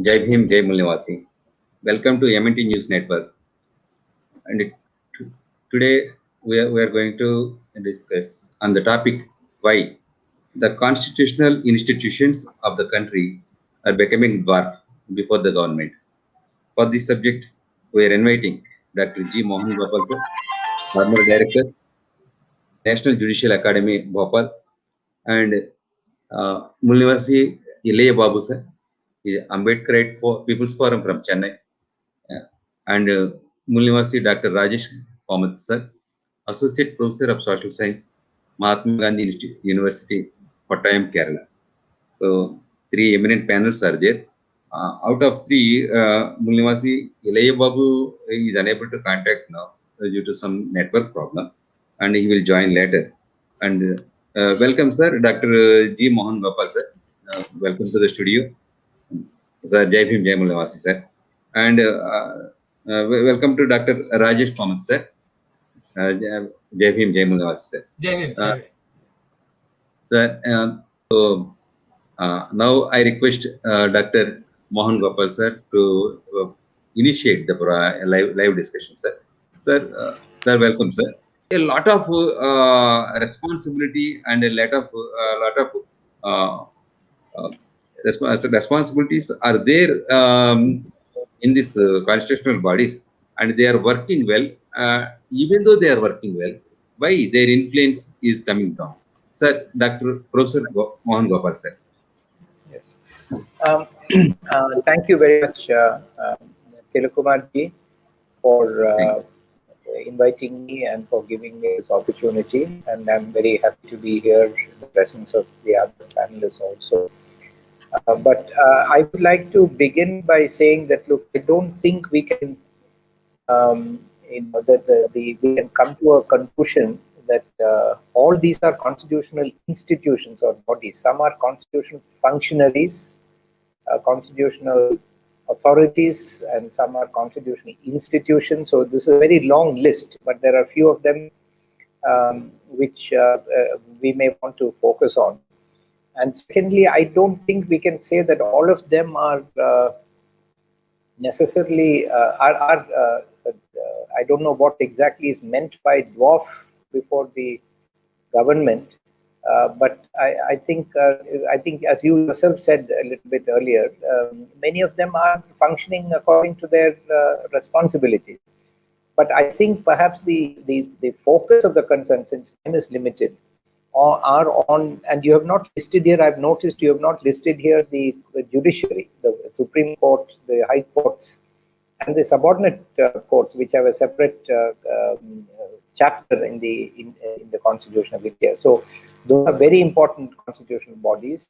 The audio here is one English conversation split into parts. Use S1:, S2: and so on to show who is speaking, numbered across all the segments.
S1: Jai Bhim, Jai Mulnivasi. Welcome to MNT-News Network. And today we are going to discuss on the topic why the constitutional institutions of the country are becoming dwarf before the government. For this subject, we are inviting Dr. G.Mohan Gopal, sir, former director, National Judicial Academy, Bhopal, and Mulnivasi Illayababu, sir, is Ambedkarite for People's Forum from Chennai, and Mulnivasi Dr. Rajesh Komath, sir, Associate Professor of Social Science, Mahatma Gandhi University, Kottayam, Kerala. So, three eminent panels are there. Out of three, Mulnivasi Illayababu is unable to contact now due to some network problem, and he will join later. And welcome, sir, Dr. G.Mohan Gopal, sir. Welcome to the studio. Sir, Jai Bhim, Jai Mulnivasi, sir. And welcome to Dr. Rajesh Komath, sir. Jai Bhim, Jai Mulnivasi, sir.
S2: Jai Bhim, Jai Bhim.
S1: Sir, so now I request Dr. Mohan Gopal, sir, to initiate the live discussion, sir. Sir, welcome, sir. A lot of responsibility and a lot of responsibilities are there in these constitutional bodies, and they are working well. Even though they are working well, why their influence is coming down? Sir, Dr. Professor Mohan Gopal, sir.
S3: Yes. Thank you very much, Tilakumar ji, for inviting me and for giving me this opportunity. And I'm very happy to be here in the presence of the other panelists also. But I would like to begin by saying that, look, I don't think we can, we can come to a conclusion that all these are constitutional institutions or bodies. Some are constitutional functionaries, constitutional authorities, and some are constitutional institutions. So this is a very long list, but there are a few of them which we may want to focus on. And secondly, I don't think we can say that all of them are necessarily I don't know what exactly is meant by dwarf before the government, but I think as you yourself said a little bit earlier, many of them are functioning according to their responsibilities. But I think perhaps the focus of the concern, since time is limited, are on, and you have not listed here, I've noticed you have not listed here the judiciary, the Supreme Court, the High Courts, and the subordinate courts, which have a separate chapter in the Constitution of India. So those are very important constitutional bodies,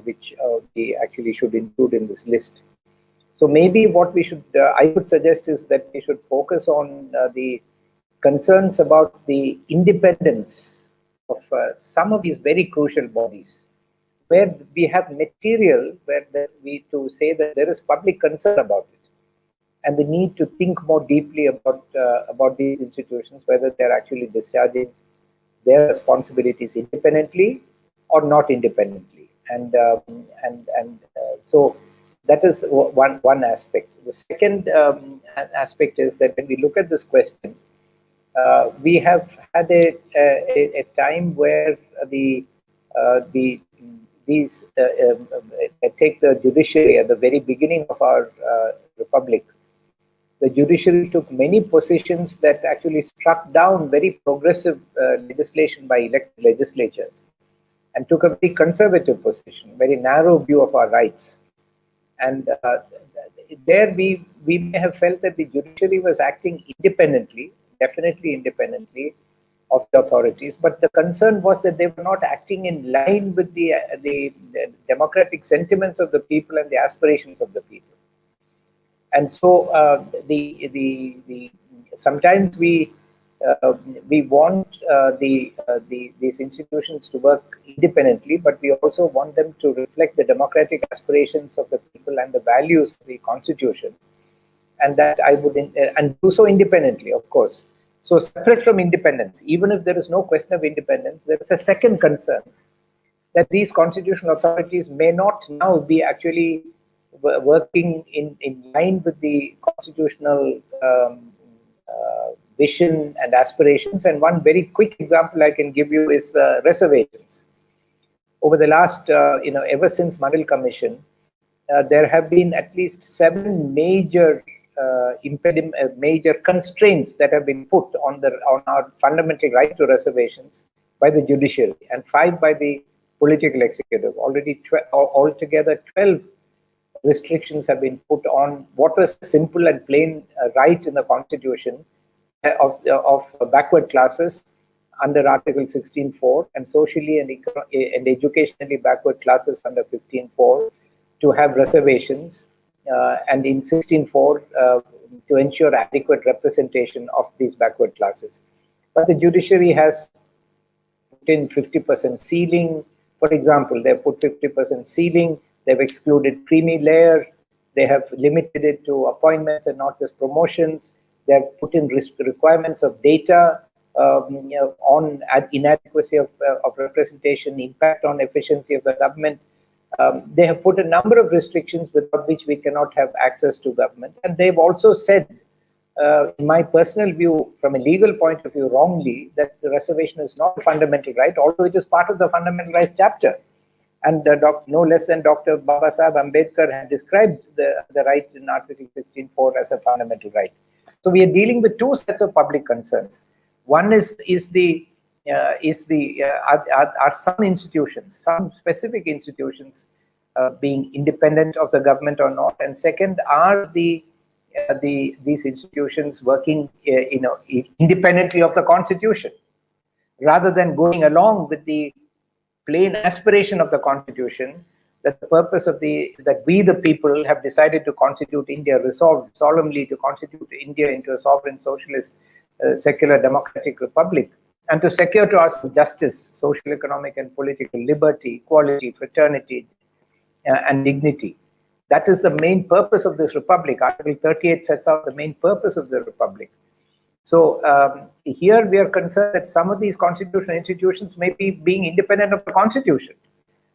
S3: which we actually should include in this list. So maybe what we should, I would suggest, is that we should focus on the concerns about the independence of some of these very crucial bodies, where we have material where we to say that there is public concern about it, and the need to think more deeply about these institutions, whether they're actually discharging their responsibilities independently or not independently. And so that is one aspect. The second aspect is that when we look at this question, we have had a time where take the judiciary at the very beginning of our republic. The judiciary took many positions that actually struck down very progressive legislation by elected legislatures, and took a very conservative position, very narrow view of our rights. And there we may have felt that the judiciary was acting independently, definitely independently of the authorities, but the concern was that they were not acting in line with the democratic sentiments of the people and the aspirations of the people. And so sometimes we want these institutions to work independently, but we also want them to reflect the democratic aspirations of the people and the values of the Constitution, and that I would and do so independently, of course. So separate from independence, even if there is no question of independence, there is a second concern that these constitutional authorities may not now be actually working in line with the constitutional vision and aspirations. And one very quick example I can give you is reservations. Over the last, ever since Mandal Commission, there have been at least 7 major major constraints that have been put on our fundamental right to reservations by the judiciary, and 5 by the political executive. Already altogether 12 restrictions have been put on what was simple and plain right in the constitution of backward classes under Article 16.4, and socially and educationally backward classes under 15.4 to have reservations, and in 16.4 to ensure adequate representation of these backward classes. But the judiciary has put in 50% ceiling. For example, they've put 50% ceiling. They've excluded creamy layer. They have limited it to appointments and not just promotions. They have put in requirements of data on inadequacy of representation, impact on efficiency of the government. They have put a number of restrictions without which we cannot have access to government. And they've also said, in my personal view, from a legal point of view, wrongly, that the reservation is not a fundamental right, although it is part of the fundamental rights chapter. And no less than Dr. Babasaheb Ambedkar had described the right in Article 16.4 as a fundamental right. So we are dealing with 2 sets of public concerns. One are some institutions, some specific institutions being independent of the government or not, and second are these institutions working independently of the constitution, rather than going along with the plain aspiration of the constitution, that the purpose of that we the people have decided to constitute India, resolved solemnly to constitute India into a sovereign, socialist, secular, democratic republic, and to secure to us justice, social, economic, and political liberty, equality, fraternity, and dignity. That is the main purpose of this republic. Article 38 sets out the main purpose of the republic. So here we are concerned that some of these constitutional institutions may be being independent of the constitution,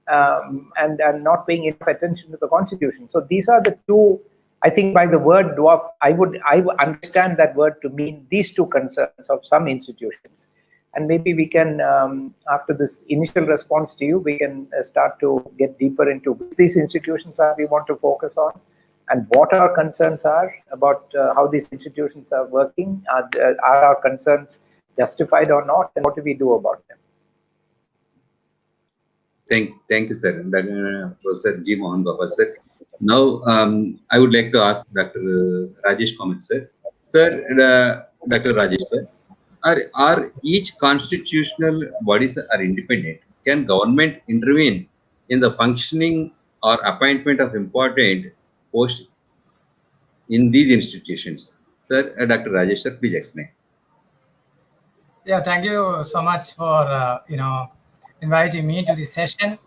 S3: and not paying enough attention to the constitution. So these are the 2. I think by the word dwarf, I would understand that word to mean these 2 concerns of some institutions. And maybe we can, after this initial response to you, we can start to get deeper into which these institutions are we want to focus on, and what our concerns are about how these institutions are working. Are our concerns justified or not, and what do we do about them?
S1: Thank you, sir. Professor G.Mohan Gopal, sir. Now, I would like to ask Dr. Rajesh Komath, sir. Sir, Dr. Rajesh, sir, are each constitutional bodies are independent? Can government intervene in the functioning or appointment of important posts in these institutions? Sir, Dr. Rajesh, sir, please explain.
S2: Yeah, thank you so much for inviting me to this session.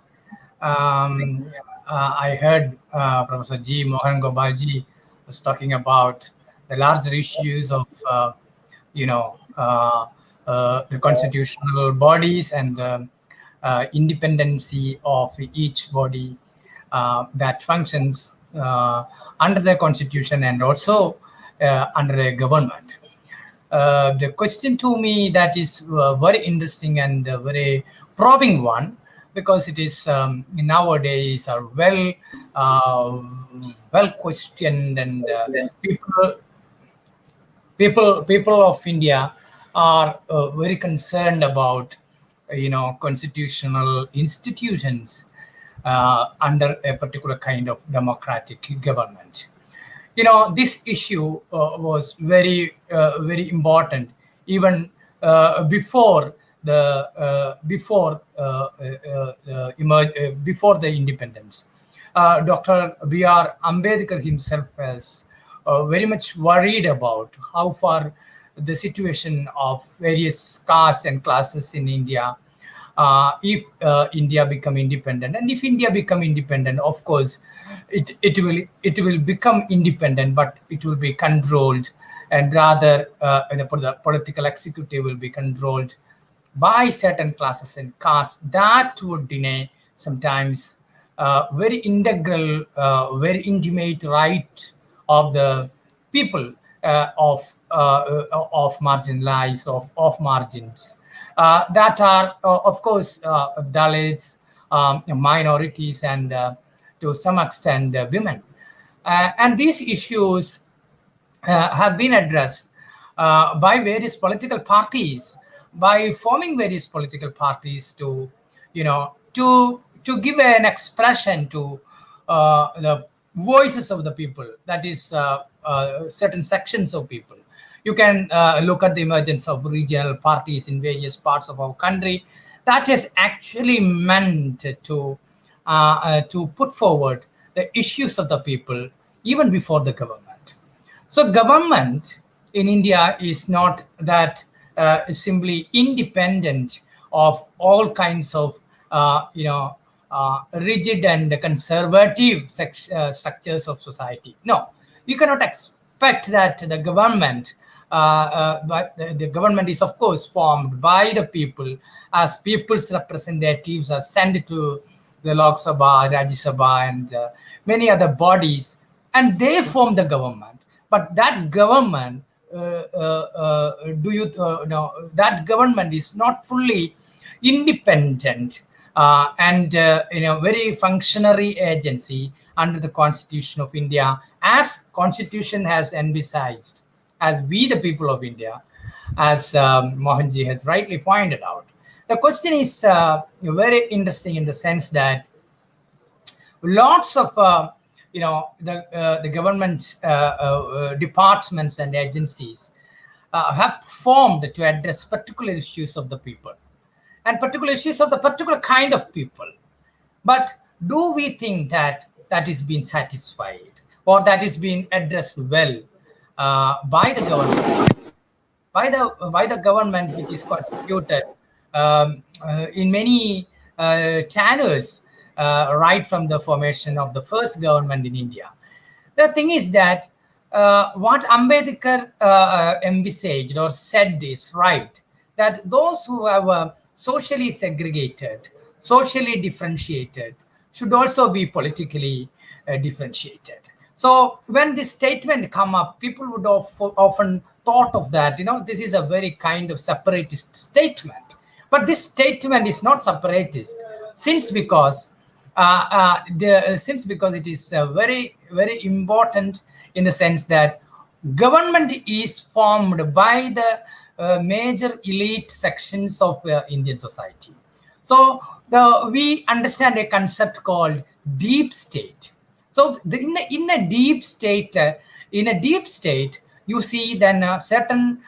S2: I heard Professor G.Mohan Gopal ji was talking about the larger issues of the constitutional bodies and the independency of each body that functions under the constitution and also under a government. The question to me that is very interesting and very probing one, because it is nowadays are well questioned, and people of India are very concerned about constitutional institutions under a particular kind of democratic government. This issue was very important even before the independence. Dr. B.R. Ambedkar himself was very much worried about how far the situation of various castes and classes in India, if India become independent. And if India become independent, of course, it will become independent, but it will be controlled, and rather the political executive will be controlled by certain classes and castes that would deny sometimes very integral, very intimate right of the people of marginalized, of margins, that are, of course, Dalits, minorities, and to some extent women. And these issues have been addressed by various political parties, by forming various political parties to, to give an expression to the voices of the people, that is certain sections of people. You can look at the emergence of regional parties in various parts of our country that is actually meant to put forward the issues of the people even before the government. So government in India is not that simply independent of all kinds of rigid and conservative structures of society. No, you cannot expect that the government, but the government is of course formed by the people, as people's representatives are sent to the Lok Sabha, Rajya Sabha, and many other bodies, and they form the government. But that government, that government is not fully independent and very functionary agency under the Constitution of India, as Constitution has envisaged, as we the people of India, as Mohanji has rightly pointed out. The question is very interesting in the sense that lots of the government departments and agencies have formed to address particular issues of the people and particular issues of the particular kind of people. But do we think that that is being satisfied, or that is being addressed well by the government, by the government which is constituted in many channels right from the formation of the first government in India? The thing is that what Ambedkar envisaged or said is right, that those who have socially segregated, socially differentiated, should also be politically differentiated. So when this statement come up, people would often thought of that, this is a very kind of separatist statement. But this statement is not separatist, since because it is very, very important in the sense that government is formed by the major elite sections of Indian society. So we understand a concept called deep state. So in a deep state, you see then a certain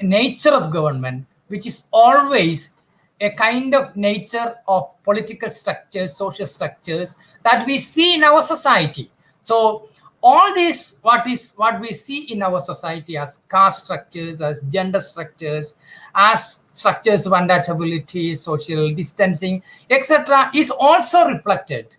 S2: nature of government, which is always a kind of nature of political structures, social structures that we see in our society. So all this, what we see in our society as caste structures, as gender structures, as structures of untouchability, social distancing, etc., is also reflected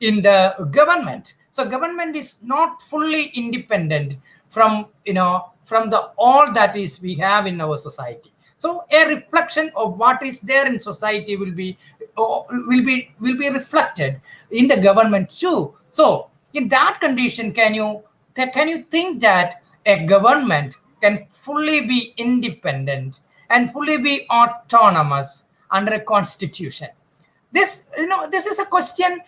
S2: in the government. So government is not fully independent from the all that is we have in our society. So a reflection of what is there in society will be reflected in the government too. So in that condition, can you think that a government can fully be independent and fully be autonomous under a constitution? This is a question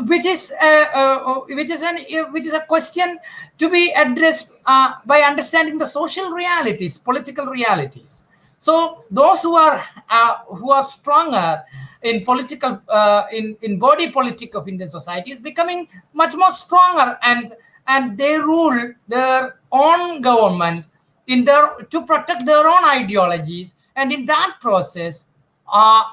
S2: which is a question to be addressed by understanding the social realities, political realities. So those who are stronger in political in body politic of Indian society is becoming much more stronger, and they rule their own government to protect their own ideologies, and in that process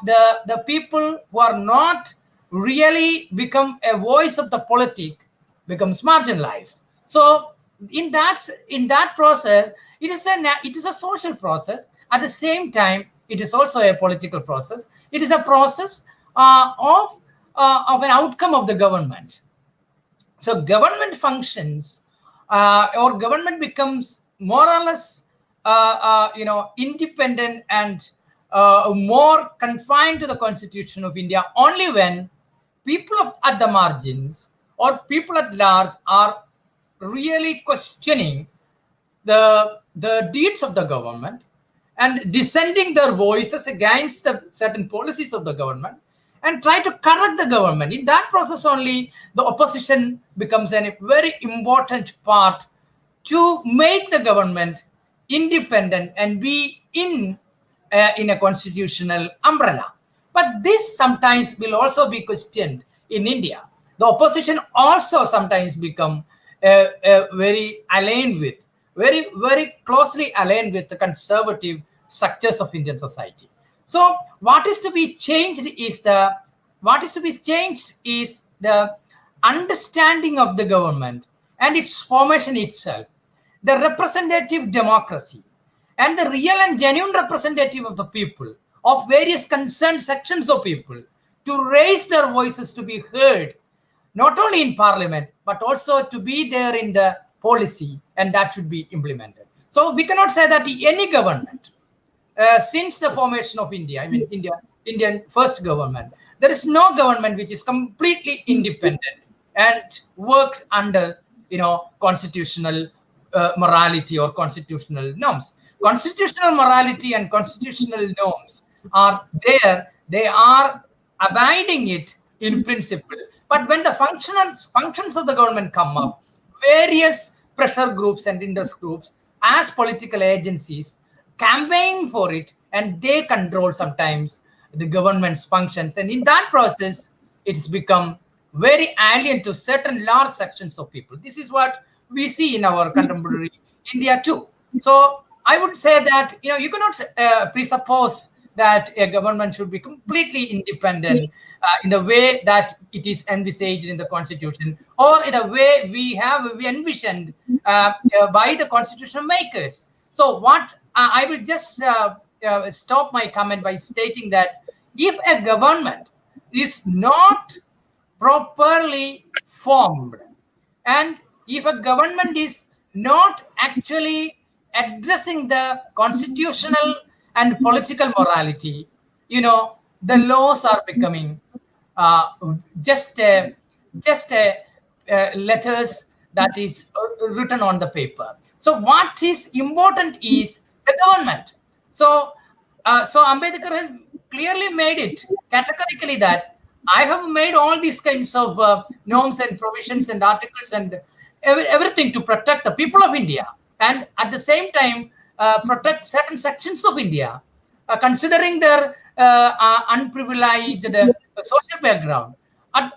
S2: the people who are not really become a voice of the politic becomes marginalized. So in that process, it is a social process. At the same time, it is also a political process. It is a process of an outcome of the government. So government functions or government becomes more or less independent and more confined to the Constitution of India only when people at the margins or people at large are really questioning the deeds of the government and dissenting their voices against the certain policies of the government and try to correct the government. In that process only, the opposition becomes a very important part to make the government independent and be in a constitutional umbrella. But this sometimes will also be questioned in India. The opposition also sometimes become very aligned with, very closely aligned with the conservative structures of Indian society. So what is to be changed is the understanding of the government and its formation itself, the representative democracy, and the real and genuine representative of the people, of various concerned sections of people, to raise their voices to be heard, not only in parliament, but also to be there in the policy, and that should be implemented. So we cannot say that any government, since the formation of India, I mean Indian first government, there is no government which is completely independent and worked under constitutional morality or constitutional norms. Constitutional morality and constitutional norms are there. They are abiding it in principle. But when the functions of the government come up, various pressure groups and interest groups as political agencies campaign for it, and they control sometimes the government's functions. And in that process, it's become very alien to certain large sections of people. This is what we see in our contemporary India too. So I would say that you cannot presuppose that a government should be completely independent in the way that it is envisaged in the constitution, or in the way we envisioned by the constitution makers. So what I will just stop my comment by stating that if a government is not properly formed, and if a government is not actually addressing the constitutional and political morality, the laws are becoming just letters that is written on the paper. So what is important is the government. So Ambedkar has clearly made it categorically that I have made all these kinds of norms and provisions and articles and everything to protect the people of India, and at the same time protect certain sections of India, considering their unprivileged social background.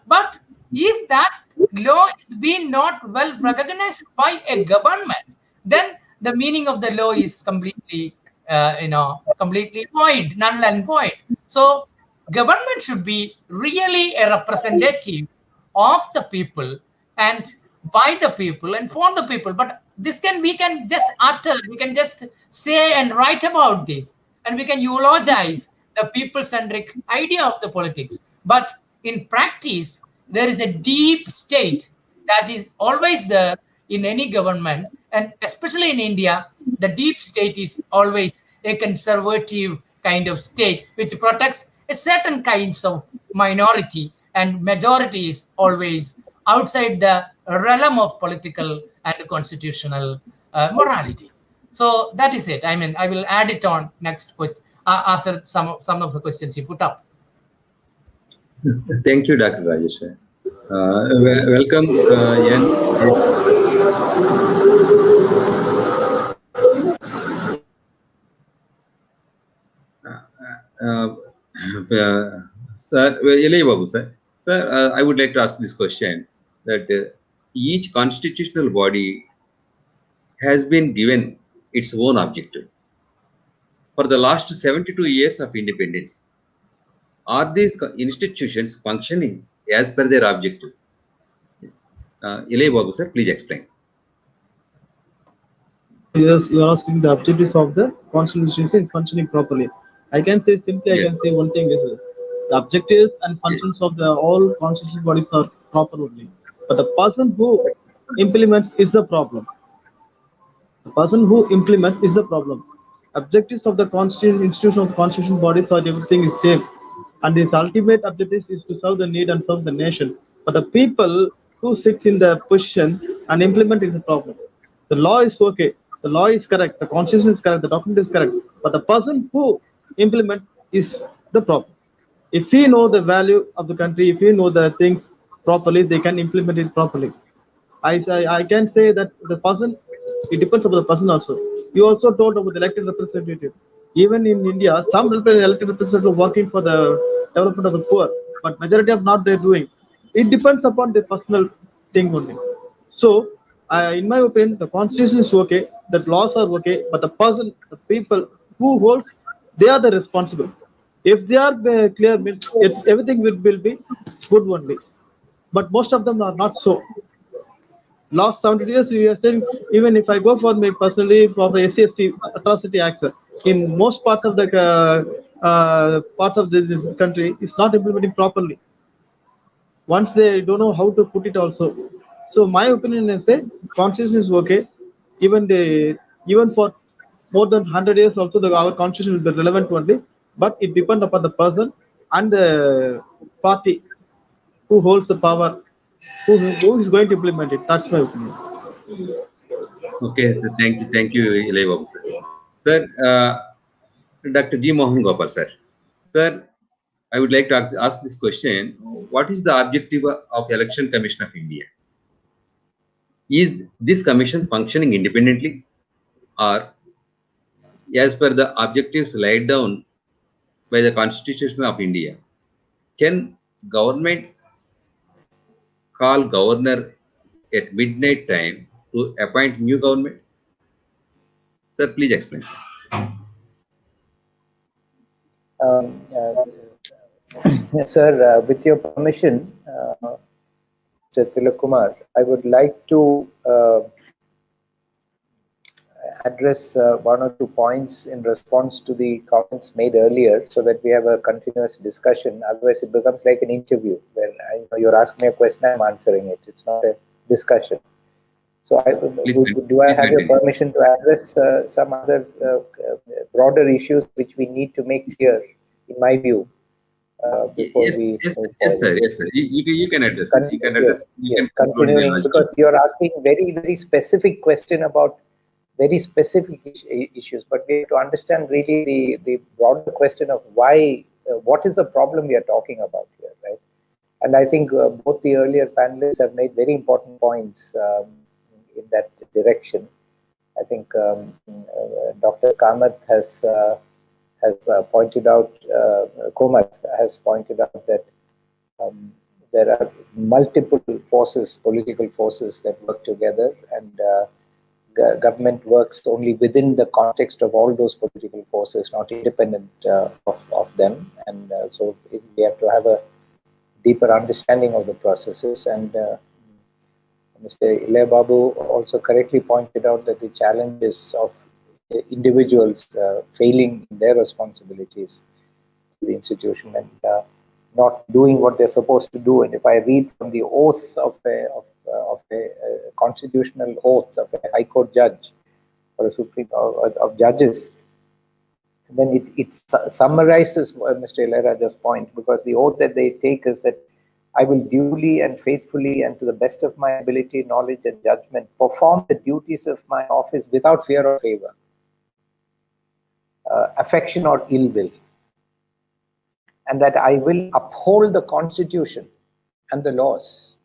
S2: But if that law is being not well recognized by a government, then the meaning of the law is completely void, null and void. So government should be really a representative of the people and by the people and for the people. But we can just utter, we can just say and write about this, and we can eulogize the people-centric idea of the politics. But in practice, there is a deep state that is always there in any government, and especially in India, the deep state is always a conservative kind of state which protects a certain kinds of minority, and majority is always outside the realm of political and constitutional morality. So that is it. I mean, I will add it on next question after some of the questions you put up.
S1: Thank you, Dr. Rajesh. Welcome, Sir Illayababu, sir. Sir, I would like to ask this question, that each constitutional body has been given its own objective. For the last 72 years of independence, are these institutions functioning as per their objective? Illayababu, sir, please explain.
S4: Yes, you are asking the objectives of the constitution is functioning properly. I can say simply, I can say one thing is the objectives and functions of the all constitutional bodies are properly, but the person who implements is the problem. The person who implements is the problem. Objectives of the constitution institution of constitutional bodies are everything is safe. and his ultimate objective is to serve the need and serve the nation. But the people who sits in the position and implement is a problem. The law is okay, the law is correct, the constitution is correct, the document is correct, but the person who implement is the problem. If we know the value of the country, if we know the things properly, they can implement it properly. I can say that the person, it depends on the person also. You also told about the elected representative. Even in India, some elected representatives are working for the development of the poor, but majority of not they're doing. It depends upon the personal thing only. So, in my opinion, the constitution is okay, the laws are okay, but the person, the people who holds, they are the responsible. If they are clear, means everything will be good only. But most of them are not so. Last 70 years, we are saying, even if I go for me personally for the SCST atrocity acts, in most parts of the this country, it's not implementing properly. Once they don't know how to put it also. So my opinion is say constitution is okay. Even for more than 100 years also our constitution will be relevant only, but it depends upon the person and the party who holds the power, who is going to implement it. That's my opinion.
S1: Okay, so thank you, Illayababu sir. Sir, Dr. G.Mohan Gopal sir. Sir, I would like to ask this question. What is the objective of Election Commission of India? Is this commission functioning independently, or as per the objectives laid down by the Constitution of India? Can government call governor at midnight time to appoint new government? Sir, please explain.
S3: Sir, with your permission, Mr. Tilak Kumar, I would like to address one or two points in response to the comments made earlier so that we have a continuous discussion. Otherwise, it becomes like an interview where you're asking me a question, I'm answering it. It's not a discussion. So, do I have your permission to address some other broader issues which we need to make clear, in my view, before
S1: Yes,
S3: we
S1: yes,
S3: move
S1: yes,
S3: forward?
S1: sir. Yes, sir. You can address. You can address. You can conclude in
S3: Continuing, because you're asking very specific question about very specific issues, but we have to understand really the broader question of why, what is the problem we are talking about here, right? And I think both the earlier panelists have made very important points in that direction. I think Dr. Komath has pointed out, Komath has pointed out that there are multiple forces, political forces that work together, and government works only within the context of all those political forces, not independent of them. And so we have to have a deeper understanding of the processes. And Mr. Illayababu also correctly pointed out that the challenges of individuals failing in their responsibilities to the institution and not doing what they're supposed to do. And if I read from the oath of a constitutional oath of a High Court judge or a Supreme of judges, then it summarizes Mr. Illayababu's point, because the oath that they take is that I will duly and faithfully and to the best of my ability, knowledge and judgment perform the duties of my office without fear or favor, affection or ill will, and that I will uphold the Constitution and the laws.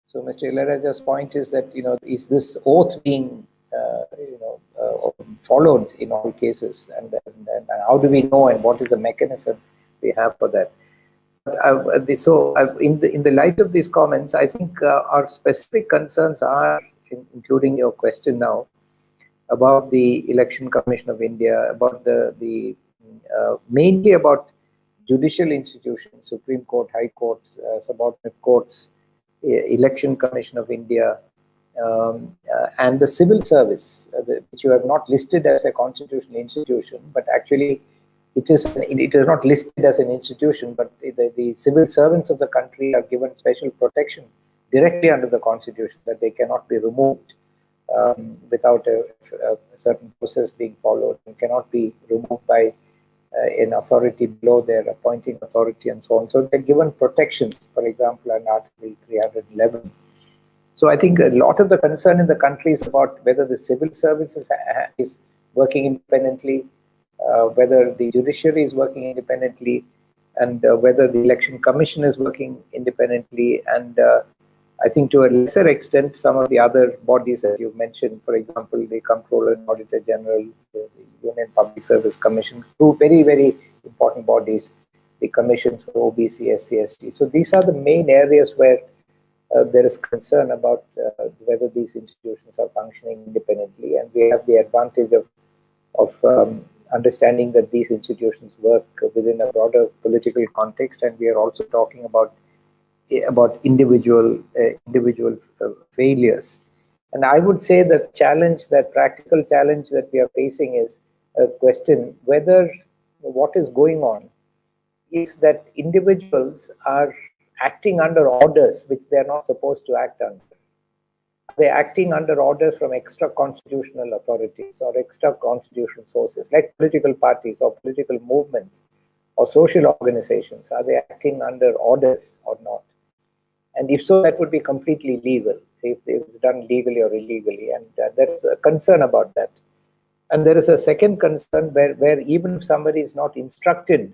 S3: So Mr. Illayababu's point is that, is this oath being followed in all cases, and how do we know, and what is the mechanism we have for that? In the light of these comments, I think our specific concerns are, including your question now, about the Election Commission of India, about mainly about judicial institutions, Supreme Court, High Court, subordinate courts, Election Commission of India, and the civil service, which you have not listed as a constitutional institution, but actually it is not listed as an institution, but the civil servants of the country are given special protection directly under the Constitution, that they cannot be removed without a certain process being followed, and cannot be removed by in authority below their appointing authority and so on. So they're given protections, for example, in Article 311. So I think a lot of the concern in the country is about whether the civil services is working independently, whether the judiciary is working independently, and whether the election commission is working independently. And I think to a lesser extent, some of the other bodies that you've mentioned, for example, the Comptroller and Auditor General, the Union Public Service Commission, two very, very important bodies, the commissions for OBC, SC, ST. So these are the main areas where there is concern about whether these institutions are functioning independently, and we have the advantage of understanding that these institutions work within a broader political context, and we are also talking about individual failures. And I would say the challenge, that practical challenge that we are facing, is a question whether what is going on is that individuals are acting under orders which they are not supposed to act under. They're acting under orders from extra constitutional authorities or extra constitutional sources, like political parties or political movements or social organizations. Are they acting under orders or not? And if so, that would be completely legal, if it's done legally or illegally. And there is a concern about that. And there is a second concern where even if somebody is not instructed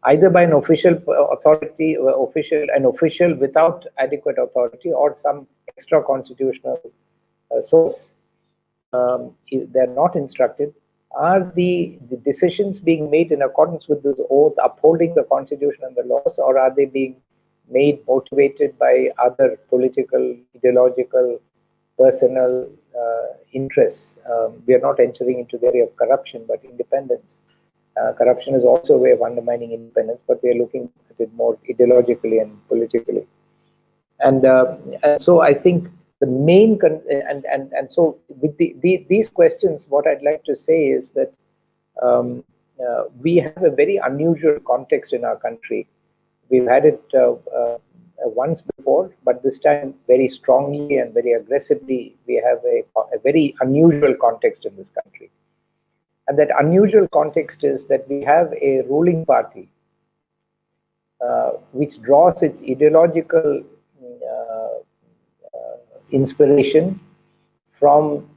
S3: either by an official authority, an official without adequate authority, or some extra constitutional source, they're not instructed. Are the decisions being made in accordance with this oath, upholding the Constitution and the laws, or are they being made motivated by other political, ideological, personal interests? We are not entering into the area of corruption, but independence. Corruption is also a way of undermining independence, but we are looking at it more ideologically and politically. And so I think the main and so with these questions, what I'd like to say is that we have a very unusual context in our country. We've had it once before, but this time very strongly and very aggressively. We have a very unusual context in this country. And that unusual context is that we have a ruling party which draws its ideological inspiration from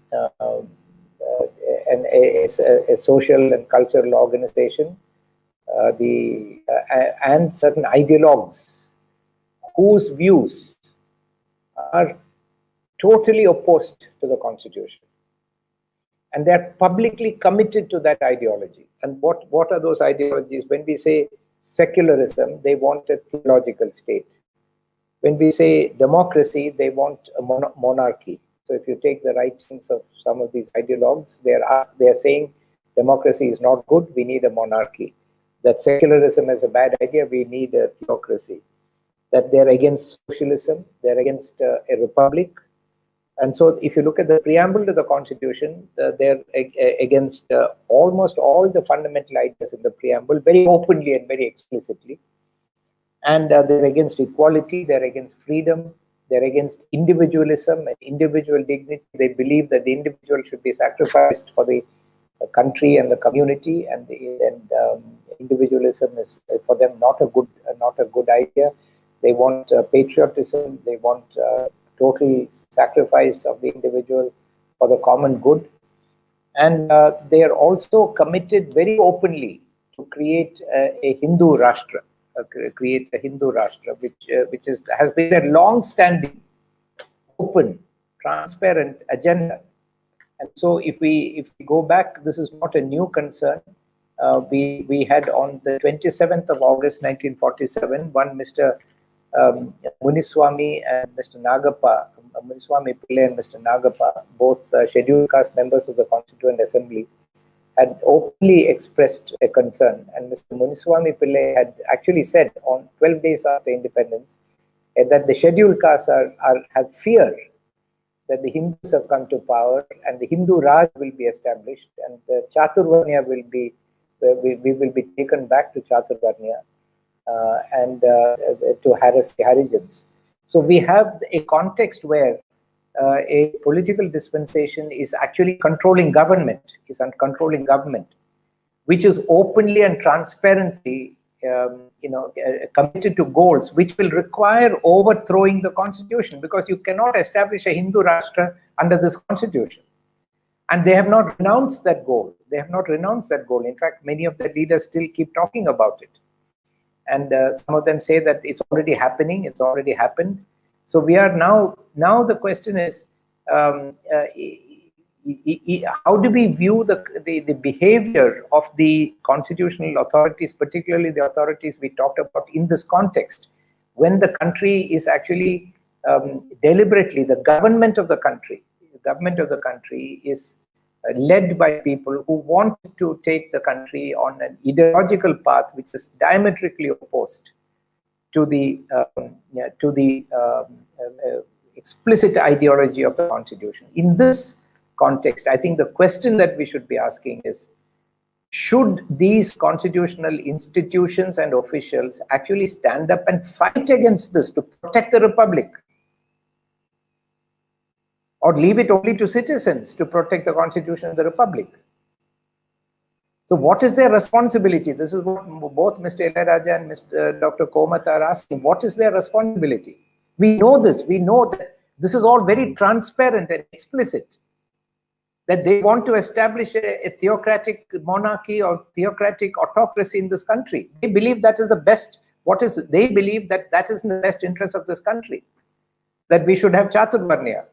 S3: a social and cultural organization, and certain ideologues whose views are totally opposed to the Constitution. And they're publicly committed to that ideology. And what are those ideologies? When we say secularism, they want a theological state. When we say democracy, they want a monarchy. So if you take the writings of some of these ideologues, they're saying democracy is not good, we need a monarchy. That secularism is a bad idea, we need a theocracy. That they're against socialism, they're against a republic. And so if you look at the preamble to the Constitution, they're against almost all the fundamental ideas in the preamble, very openly and very explicitly. And they're against equality, they're against freedom, they're against individualism and individual dignity. They believe that the individual should be sacrificed for the country and the community, and individualism is for them not a good idea. They want patriotism, they want total sacrifice of the individual for the common good. And they are also committed very openly to create a Hindu Rashtra, which has been a long-standing, open, transparent agenda. And so if we go back, this is not a new concern. We had on the 27th of August 1947, one Mr. Muniswamy and Mr. Nagappa, Muniswamy Pillai and Mr. Nagappa, both scheduled caste members of the Constituent Assembly, had openly expressed a concern. And Mr. Muniswamy Pillai had actually said on 12 days after independence that the scheduled castes have fear that the Hindus have come to power and the Hindu Raj will be established, and the Chaturvarnya will be, we will be taken back to Chaturvarnya. And to harass the Harijans. So we have a context where a political dispensation is actually controlling government, which is openly and transparently committed to goals which will require overthrowing the constitution, because you cannot establish a Hindu Rashtra under this constitution. And they have not renounced that goal. They have not renounced that goal. In fact, many of the leaders still keep talking about it. And some of them say that it's already happening, it's already happened. So we are now the question is, how do we view the behavior of the constitutional authorities, particularly the authorities we talked about in this context, when the country is actually deliberately, the government of the country is led by people who want to take the country on an ideological path which is diametrically opposed to the explicit ideology of the constitution. In this context, I think the question that we should be asking is, should these constitutional institutions and officials actually stand up and fight against this to protect the republic? Or leave it only to citizens to protect the constitution of the republic? So what is their responsibility? This is what both Mr. Illayababu and Mr. Dr. Komath are asking. What is their responsibility? We know this. We know that this is all very transparent and explicit, that they want to establish a theocratic monarchy or theocratic autocracy in this country. They believe that is the best. They believe that that is in the best interest of this country, that we should have Chaturvarnya,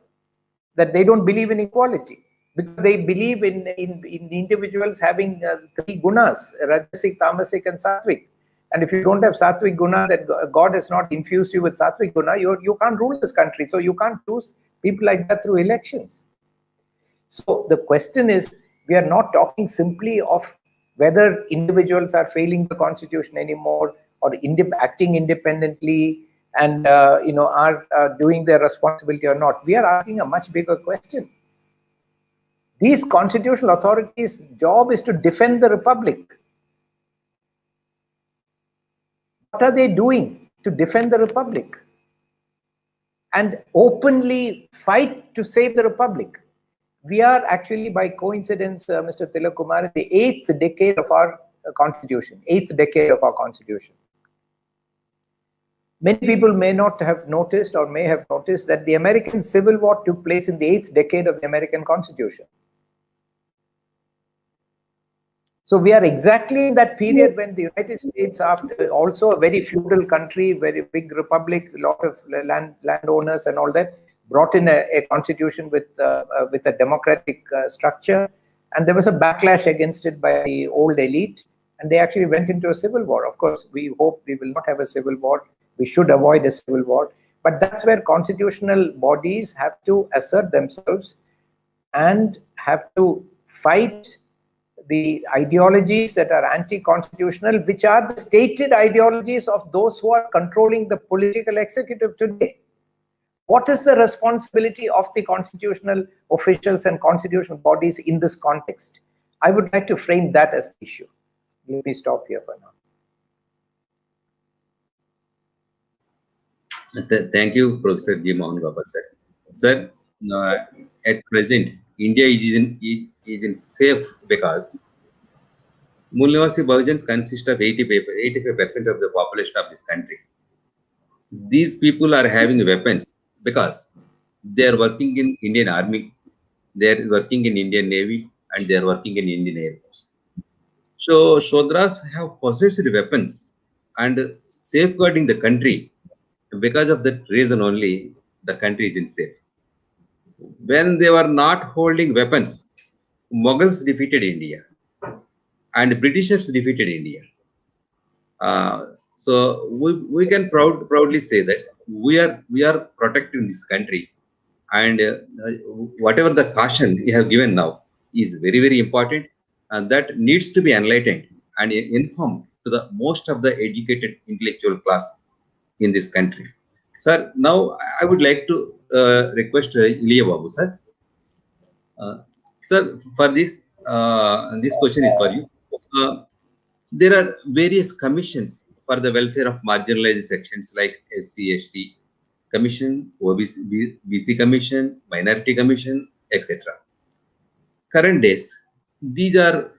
S3: that they don't believe in equality, because they believe in individuals having three gunas, Rajasic, Tamasic, and Sattvic. And if you don't have Sattvic guna, that God has not infused you with Sattvic guna, you can't rule this country. So you can't choose people like that through elections. So the question is, we are not talking simply of whether individuals are failing the constitution anymore, or acting independently, and are doing their responsibility or not. We are asking a much bigger question. These constitutional authorities' job is to defend the republic. What are they doing to defend the republic and openly fight to save the republic? We are actually, by coincidence, Mr. Tilak Kumar, in the 8th decade of our constitution. 8th decade of our constitution. Many people may not have noticed, or may have noticed, that the American Civil War took place in the 8th decade of the American Constitution. So we are exactly in that period when the United States, after also a very feudal country, very big republic, a lot of landowners and all that, brought in a constitution with a democratic structure, and there was a backlash against it by the old elite, and they actually went into a civil war. Of course, we hope we will not have a civil war. We should avoid a civil war, but that's where constitutional bodies have to assert themselves and have to fight the ideologies that are anti-constitutional, which are the stated ideologies of those who are controlling the political executive today. What is the responsibility of the constitutional officials and constitutional bodies in this context? I would like to frame that as the issue. Let me stop here for now.
S1: Thank you, Professor G.Mohan Gopal, sir. Sir, at present, India is in safe because Mulnivasi Bahujans consist of 85% of the population of this country. These people are having weapons because they are working in Indian Army, they are working in Indian Navy, and they are working in Indian Air Force. So Shodras have possessed weapons and safeguarding the country. Because of that reason only, the country is in safe. When they were not holding weapons, Mughals defeated India and Britishers defeated India. So we can proudly say that we are protecting this country, and whatever the caution you have given now is very, very important, and that needs to be enlightened and informed to the most of the educated intellectual class in this country. Sir, now I would like to request Illayababu, sir. Sir, for this question is for you. There are various commissions for the welfare of marginalized sections like SC, ST Commission, OBC, BC Commission, Minority Commission, etc. Current days, these are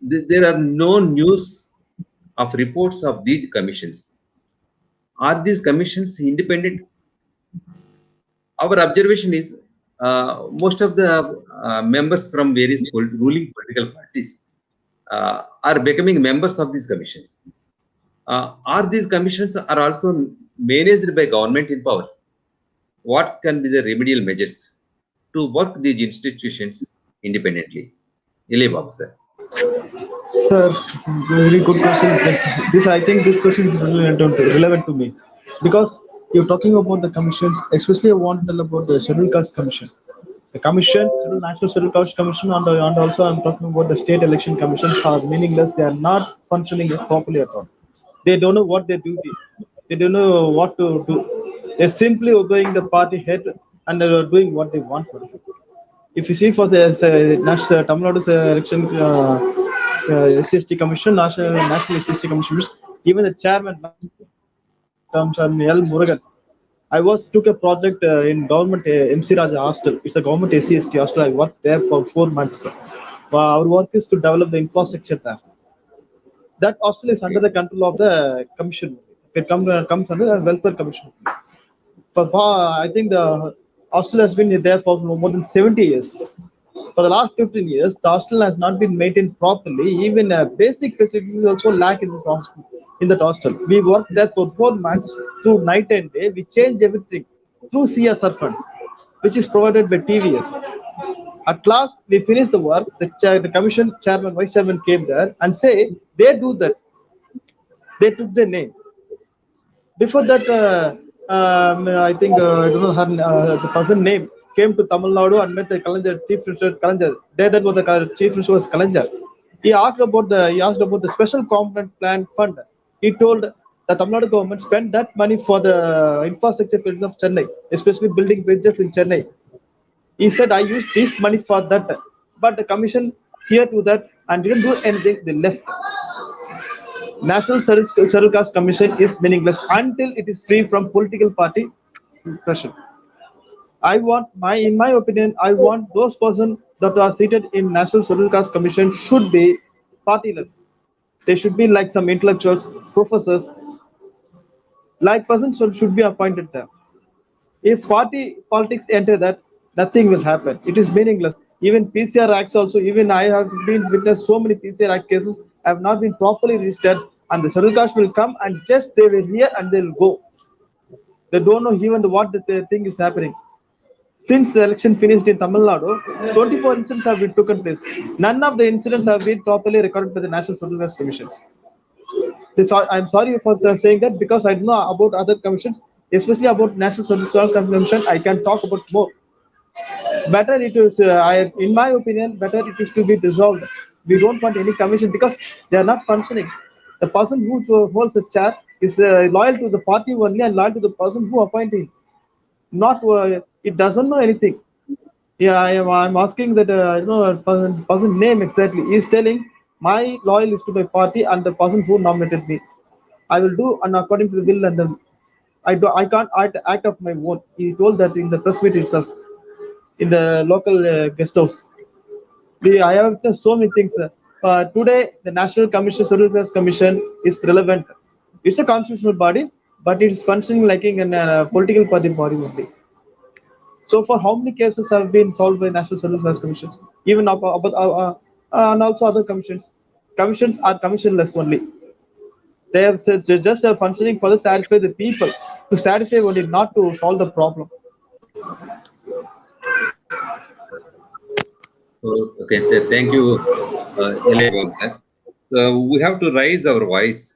S1: there are no news of reports of these commissions. Are these commissions independent? Our observation is most of the members from various ruling political parties are becoming members of these commissions. Are these commissions are also managed by government in power? What can be the remedial measures to work these institutions independently? Illayababu, sir.
S4: Sir, it's a very good question. This I think this question is relevant to me because you're talking about the commissions, especially I want to tell about the Scheduled Caste Commission. The commission, National Scheduled Caste Commission, and also I'm talking about the state election commissions are meaningless. They are not functioning properly at all. They don't know what their duty. They don't know what to do. They're simply obeying the party head and doing what they want to do. If you see for the national Tamil Nadu's election SCST Commission, National SCST Commission, even the chairman, Chairman L. Murugan, I took a project in government MC Raja hostel. It's a government SCST hostel. I worked there for 4 months. Our work is to develop the infrastructure there. That hostel is under the control of the commission. It comes under the welfare commission. I think the hostel has been there for more than 70 years. For the last 15 years, the hostel has not been maintained properly. Even basic facilities also lack in this hostel. In that hostel, we worked there for 4 months through night and day. We changed everything through CSR fund, which is provided by TVS. At last, we finished the work. The commission chairman, vice chairman came there and say they do that. They took their name. Before that, I think I don't know her, the person name came to Tamil Nadu and met the Kalanjar, Chief Minister Kalanjar. There, that was the Chief Minister was Kalanjar. He asked about the special component plan fund. He told the Tamil Nadu government spent that money for the infrastructure builds of Chennai, especially building bridges in Chennai. He said, I used this money for that, but the commission here to that and didn't do anything. They left. National Scheduled Caste Commission is meaningless until it is free from political party pressure. In my opinion, I want those persons that are seated in National Scheduled Caste Commission should be partyless. They should be like some intellectuals, professors, like persons should be appointed there. If party politics enter that, nothing will happen. It is meaningless. Even PCR acts also, even I have been witnessed so many PCR act cases have not been properly registered, and the scheduled caste will come and just they will hear and they will go. They don't know even what the thing is happening. Since the election finished in Tamil Nadu, 24 incidents have been taken place. None of the incidents have been properly recorded by the National Scheduled Caste Commissions. I'm sorry for saying that because I don't know about other commissions, especially about National Scheduled Caste Commission. I can talk about more. Better it is, in my opinion, better it is to be dissolved. We don't want any commission because they are not functioning. The person who holds the chair is loyal to the party only and loyal to the person who appointed him. Not it doesn't know anything. Yeah, I'm asking that person name exactly. He's telling my loyal is to my party and the person who nominated me. I will do and according to the will and then I can't act of my own. He told that in the press meet itself, in the local guest house. I have witnessed so many things. Today, the National Commission, Scheduled Caste Commission is relevant. It's a constitutional body, but it is functioning like a political party body only. So, for how many cases have been solved by National Scheduled Caste Commissions? Even and also other commissions. Commissions are commissionless only. They have just are functioning for the satisfy the people, to satisfy only, not to solve the problem.
S1: Okay, thank you, Illayababu, sir. We have to raise our voice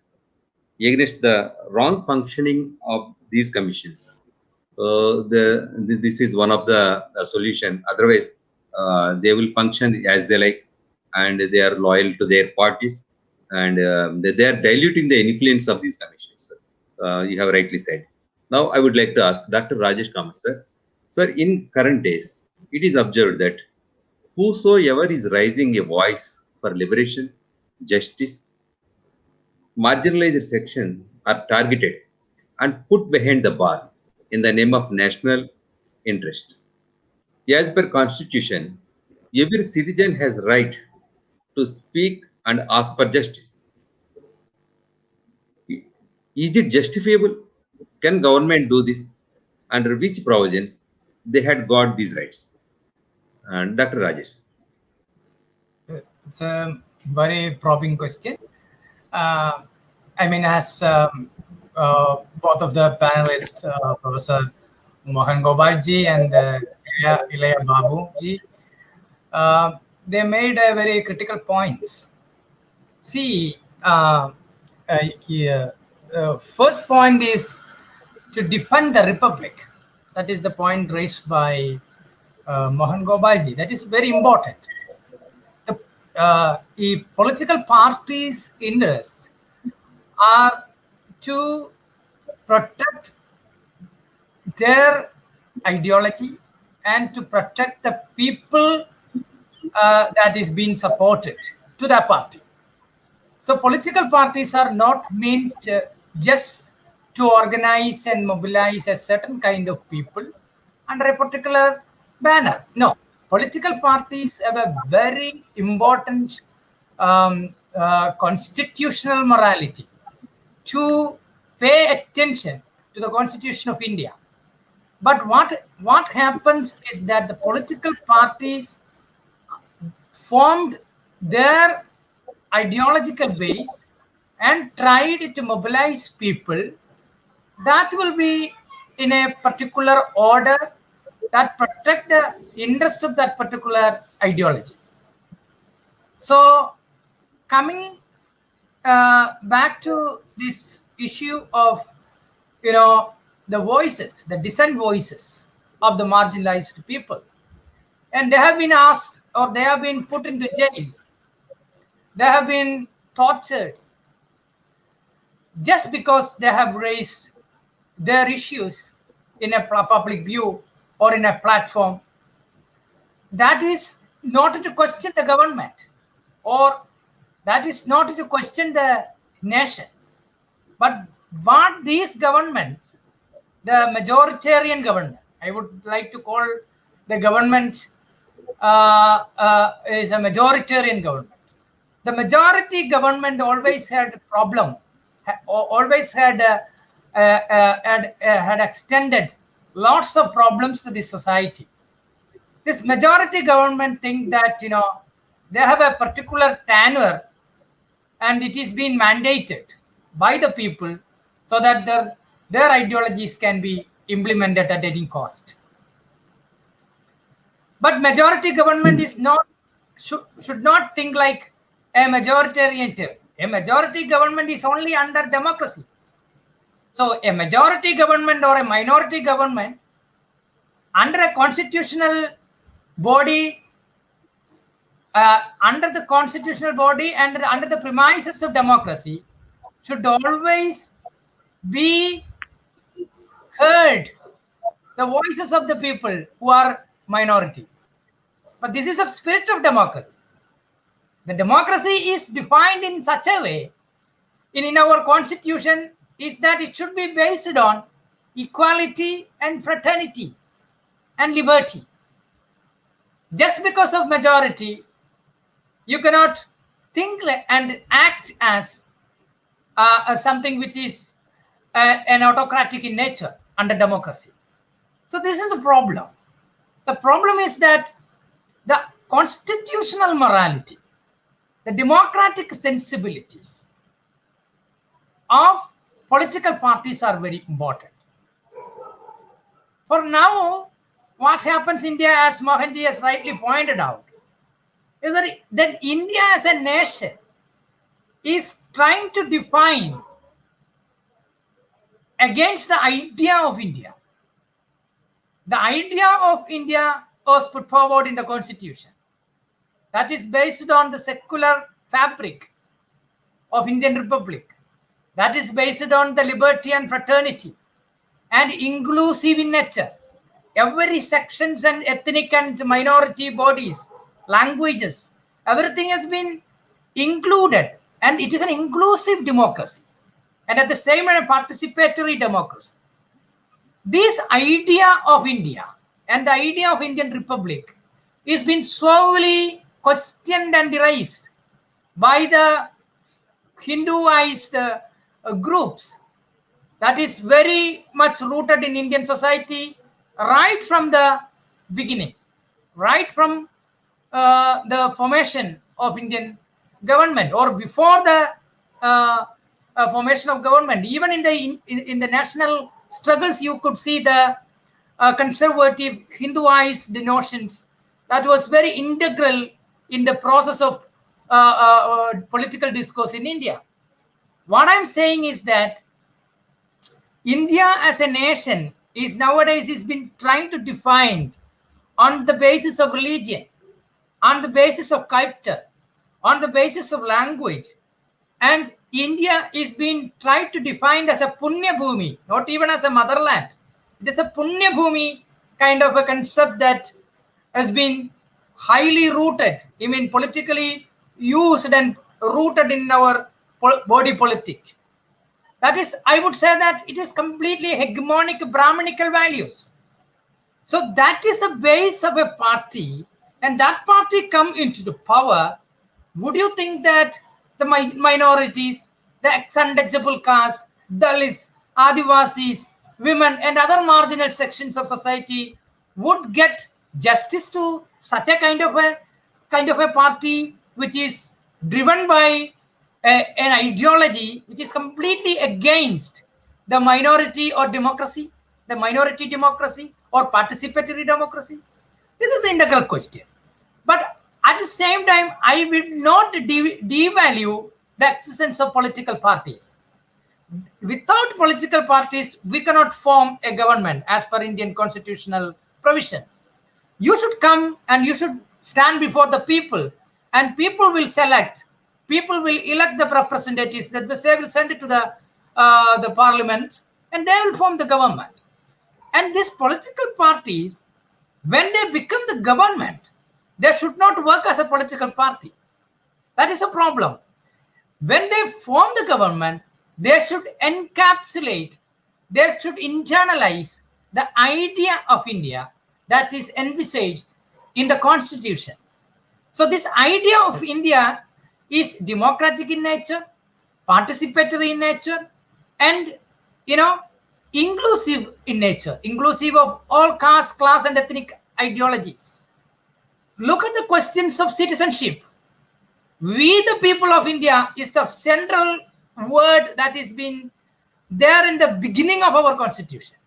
S1: against the wrong functioning of these commissions. This is one of the solution. Otherwise, they will function as they like, and they are loyal to their parties, and they are diluting the influence of these commissions. You have rightly said. Now, I would like to ask Dr. Rajesh Komath, sir. Sir, in current days, it is observed that whosoever is raising a voice for liberation, justice, marginalized section are targeted and put behind the bar in the name of national interest. As per Constitution, every citizen has right to speak and ask for justice. Is it justifiable? Can government do this? Under which provisions they had got these rights? And Dr. Rajesh.
S2: It's a very probing question. I mean, as both of the panelists, Professor Mohan Gopal ji and Illayababu ji, they made a very critical points. See, first point is to defend the republic. That is the point raised by Mohan Gopal ji. That is very important. The political parties' interest are to protect their ideology and to protect the people that is being supported to that party. So political parties are not meant just to organize and mobilize a certain kind of people under a particular banner. No, political parties have a very important constitutional morality to pay attention to the Constitution of India. But what happens is that the political parties formed their ideological base and tried to mobilize people that will be in a particular order that protect the interest of that particular ideology. So coming back to this issue of, the voices, the dissent voices of the marginalized people, and they have been asked or they have been put into jail, they have been tortured just because they have raised their issues in a public view or in a platform. That is not to question the government, or that is not to question the nation. But what these governments, the majoritarian government, I would like to call the government is a majoritarian government. The majority government always had a problem, always had extended lots of problems to the society. This majority government think that they have a particular tenure and it is being mandated by the people so that their ideologies can be implemented at any cost. But majority government is not should not think like a majoritarian term. A majority government is only under democracy. So a majority government or a minority government under a constitutional body, under the premises of democracy, should always be heard the voices of the people who are minority. But this is a spirit of democracy. The democracy is defined in such a way in our constitution is that it should be based on equality and fraternity and liberty. Just because of majority, you cannot think and act as something which is an autocratic in nature under democracy. So this is a problem. The problem is that the constitutional morality, the democratic sensibilities of political parties are very important. For now, what happens in India, as Mohanji has rightly pointed out, is that India as a nation is trying to define against the idea of India. The idea of India was put forward in the constitution. That is based on the secular fabric of Indian Republic. That is based on the liberty and fraternity and inclusive in nature. Every sections and ethnic and minority bodies, languages, everything has been included, and it is an inclusive democracy and at the same time a participatory democracy. This idea of India and the idea of Indian Republic is being slowly questioned and erased by the Hinduized groups that is very much rooted in Indian society right from the beginning, right from the formation of Indian government, or before the formation of government. Even in the national struggles, you could see the conservative Hinduized notions that was very integral in the process of political discourse in India. What I'm saying is that India as a nation is nowadays is been trying to define on the basis of religion, on the basis of culture, on the basis of language. And India is being tried to define as a Punya Bhumi, not even as a motherland. It is a Punya Bhumi kind of a concept that has been highly rooted, I mean politically used and rooted in our body politic. That is, I would say that it is completely hegemonic Brahmanical values. So that is the base of a party, and that party come into the power. Would you think that the minorities, the untouchable castes, Dalits, Adivasis, women, and other marginal sections of society would get justice to such a kind of a party which is driven by an ideology which is completely against the minority or democracy, the minority democracy or participatory democracy? This is the integral question. But at the same time, I will not devalue the existence of political parties. Without political parties, we cannot form a government as per Indian constitutional provision. You should come and you should stand before the people, and people will select, people will elect the representatives, that they will send it to the parliament, and they will form the government. And these political parties, when they become the government, they should not work as a political party. That is a problem. When they form the government, they should encapsulate, they should internalize the idea of India that is envisaged in the constitution. So this idea of India is democratic in nature, participatory in nature, and inclusive in nature, inclusive of all caste, class, and ethnic ideologies. Look at the questions of citizenship. We, the people of India, is the central word that has been there in the beginning of our constitution.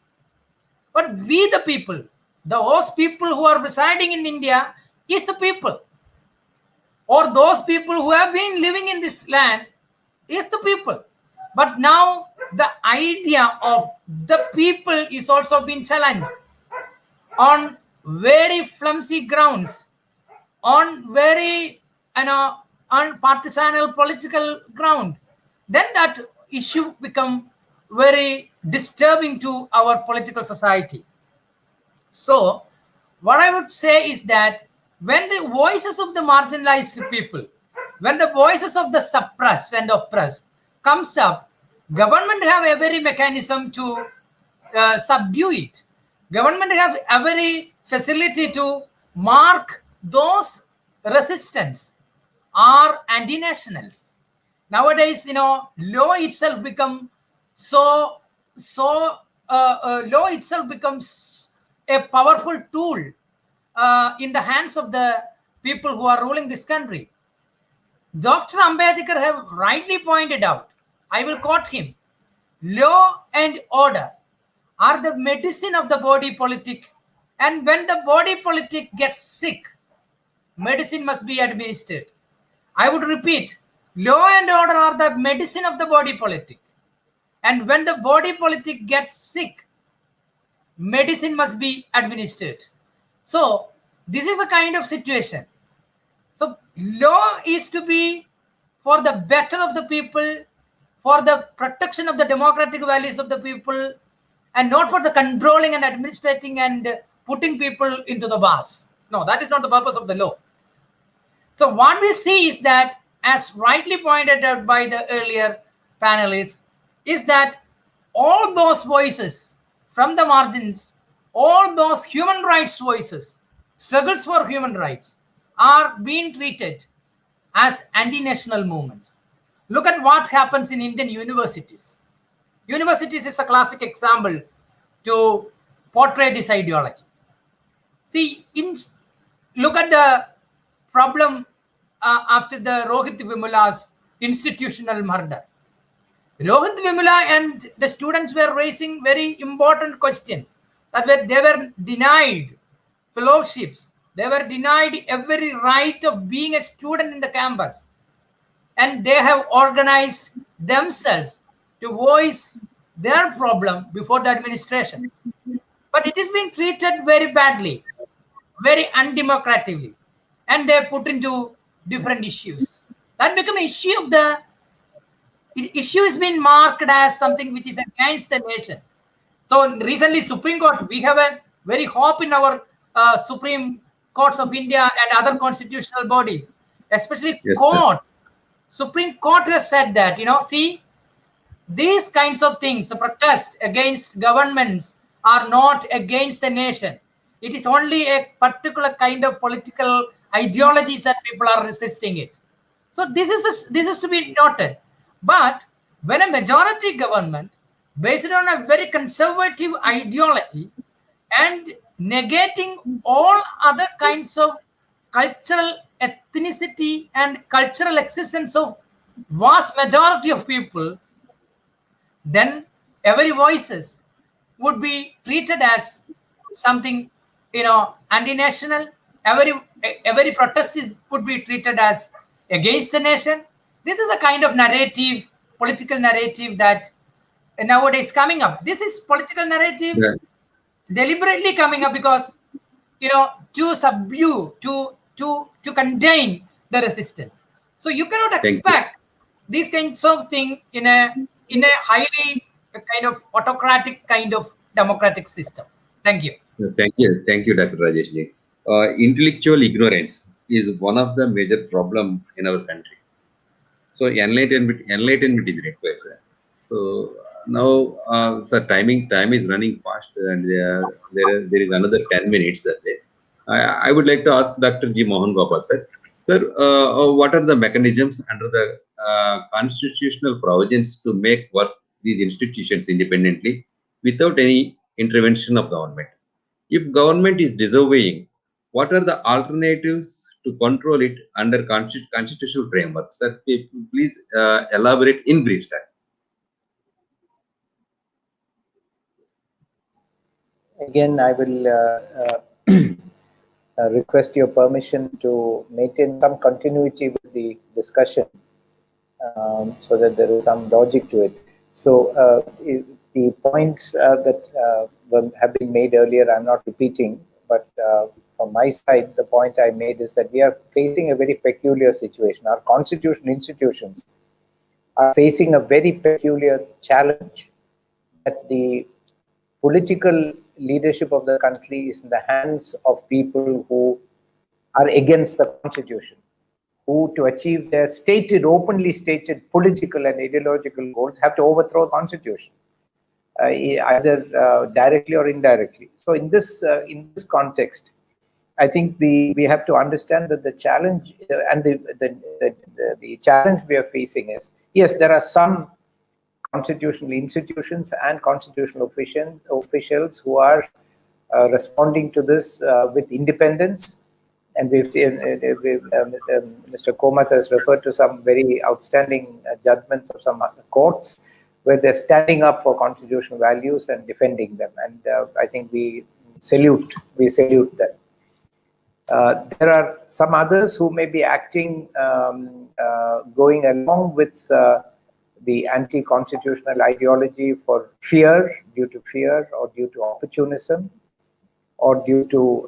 S2: But we, the people, those people who are residing in India, is the people. Or those people who have been living in this land is the people. But now the idea of the people is also being challenged on very flimsy grounds, on very on partisanal political ground. Then that issue become very disturbing to our political society. So what I would say is that when the voices of the marginalized people, when the voices of the suppressed and oppressed comes up, government have every mechanism to subdue it. Government have every facility to mark those resistance are anti-nationals. Nowadays, law itself become law itself becomes a powerful tool in the hands of the people who are ruling this country. Dr. Ambedkar have rightly pointed out, I will quote him, law and order are the medicine of the body politic, and when the body politic gets sick, medicine must be administered. I would repeat, law and order are the medicine of the body politic, and when the body politic gets sick, medicine must be administered. So this is a kind of situation. So law is to be for the better of the people, for the protection of the democratic values of the people, and not for the controlling and administrating and putting people into the bars. No, that is not the purpose of the law. So what we see is that, as rightly pointed out by the earlier panelists, is that all those voices from the margins, all those human rights voices, struggles for human rights, are being treated as anti-national movements. Look at what happens in Indian universities. Universities is a classic example to portray this ideology. See, look at the problem after the Rohit Vimula's institutional murder. Rohit Vimula and the students were raising very important questions. That they were denied fellowships. They were denied every right of being a student in the campus. And they have organized themselves to voice their problem before the administration. But it is being treated very badly, very undemocratically. And they are put into different issues. That become an issue of the issue has been marked as something which is against the nation. So recently, Supreme Court, we have a very hope in our Supreme Courts of India and other constitutional bodies, especially
S1: Yes,
S2: court. Supreme Court has said that, see, these kinds of things, the protest against governments are not against the nation. It is only a particular kind of political ideologies that people are resisting it. So this is to be noted. But when a majority government based on a very conservative ideology and negating all other kinds of cultural ethnicity and cultural existence of vast majority of people, then every voices would be treated as something, anti-national. Every protest would be treated as against the nation. This is a kind of narrative, political narrative that nowadays coming up. This is political narrative
S1: yeah.
S2: deliberately coming up because to subdue, to contain the resistance. So you cannot
S1: Thank you.
S2: expect these kinds of thing in a highly kind of autocratic kind of democratic system. Thank you.
S1: Thank you, Dr. Rajesh ji. Intellectual ignorance is one of the major problem in our country. So enlightenment is required, sir. So now, sir, time is running fast, and there is another 10 minutes. I would like to ask Dr. G.Mohan Gopal, sir. Sir, what are the mechanisms under the constitutional provisions to make work these institutions independently without any intervention of government? If government is disobeying, what are the alternatives to control it under constitutional framework? Sir, please elaborate in brief, sir.
S3: Again, I will request your permission to maintain some continuity with the discussion so that there is some logic to it. So the points that have been made earlier, I'm not repeating, but from my side, the point I made is that we are facing a very peculiar situation. Our constitutional institutions are facing a very peculiar challenge that the political leadership of the country is in the hands of people who are against the constitution, who to achieve their openly stated political and ideological goals have to overthrow the constitution, either directly or indirectly. So in this context, I think we have to understand that the challenge and the challenge we are facing is, yes, there are some constitutional institutions and constitutional officials who are responding to this with independence. And we've seen, Mr. Komath has referred to some very outstanding judgments of some courts where they're standing up for constitutional values and defending them. And I think we salute them. There are some others who may be acting, going along with the anti-constitutional ideology for due to fear or due to opportunism or due to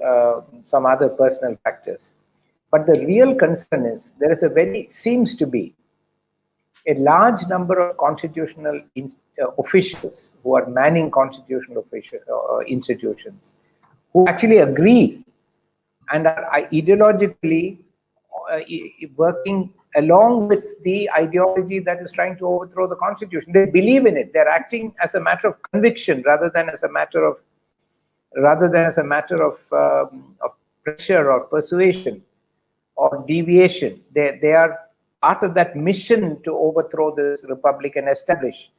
S3: some other personal factors. But the real concern is seems to be a large number of constitutional officials who are manning constitutional institutions who actually agree and are ideologically working along with the ideology that is trying to overthrow the constitution. They believe in it. They're acting as a matter of conviction rather than as a matter of pressure or persuasion or deviation. They are part of that mission to overthrow this republic and establish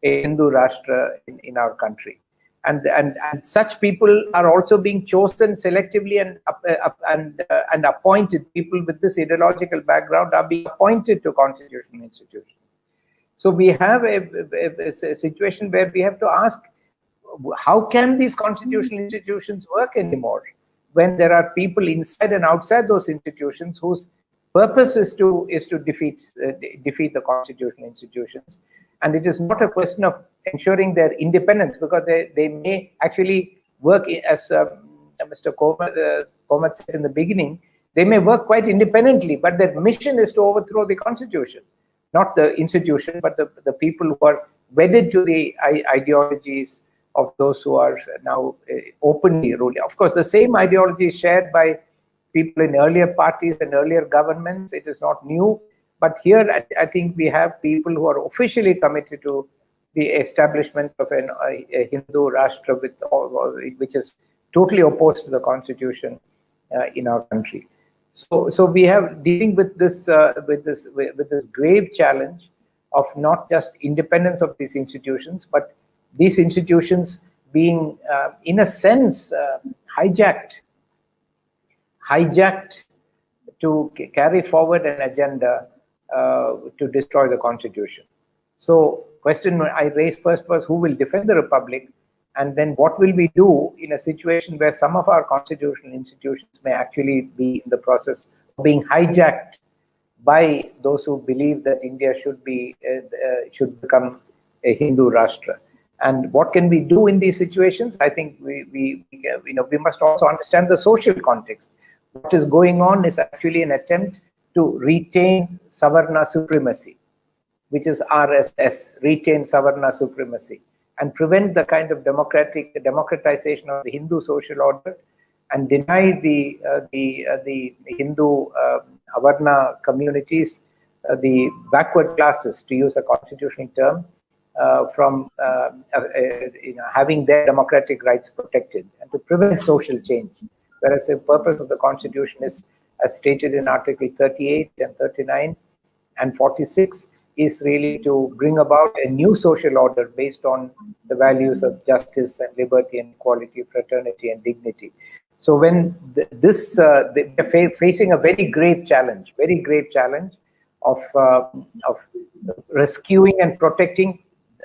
S3: a Hindu Rashtra in our country. And such people are also being chosen selectively and appointed. People with this ideological background are being appointed to constitutional institutions. So we have a situation where we have to ask, how can these constitutional institutions work anymore when there are people inside and outside those institutions whose purpose is to defeat the constitutional institutions? And it is not a question of ensuring their independence, because they may actually work, as Mr. Komath said in the beginning, they may work quite independently, but their mission is to overthrow the constitution, not the institution, but the people who are wedded to the ideologies of those who are now openly ruling. Of course, the same ideology is shared by people in earlier parties and earlier governments. It is not new. But here, I think we have people who are officially committed to the establishment of a Hindu Rashtra, which is totally opposed to the constitution in our country. So we have dealing with this grave challenge of not just independence of these institutions, but these institutions being, in a sense, hijacked to carry forward an agenda to destroy the constitution. So question I raised first was, who will defend the republic, and then what will we do in a situation where some of our constitutional institutions may actually be in the process of being hijacked by those who believe that India should become a Hindu Rashtra. And what can we do in these situations? I think we must also understand the social context. What is going on is actually an attempt to retain Savarna supremacy, which is RSS, retain Savarna supremacy, and prevent the kind of democratization of the Hindu social order, and deny the Hindu Avarna communities, the backward classes, to use a constitutional term, from having their democratic rights protected, and to prevent social change. Whereas the purpose of the constitution is, as stated in Article 38 and 39 and 46, is really to bring about a new social order based on the values of justice and liberty and equality, fraternity and dignity. So when they're facing a very grave challenge of rescuing and protecting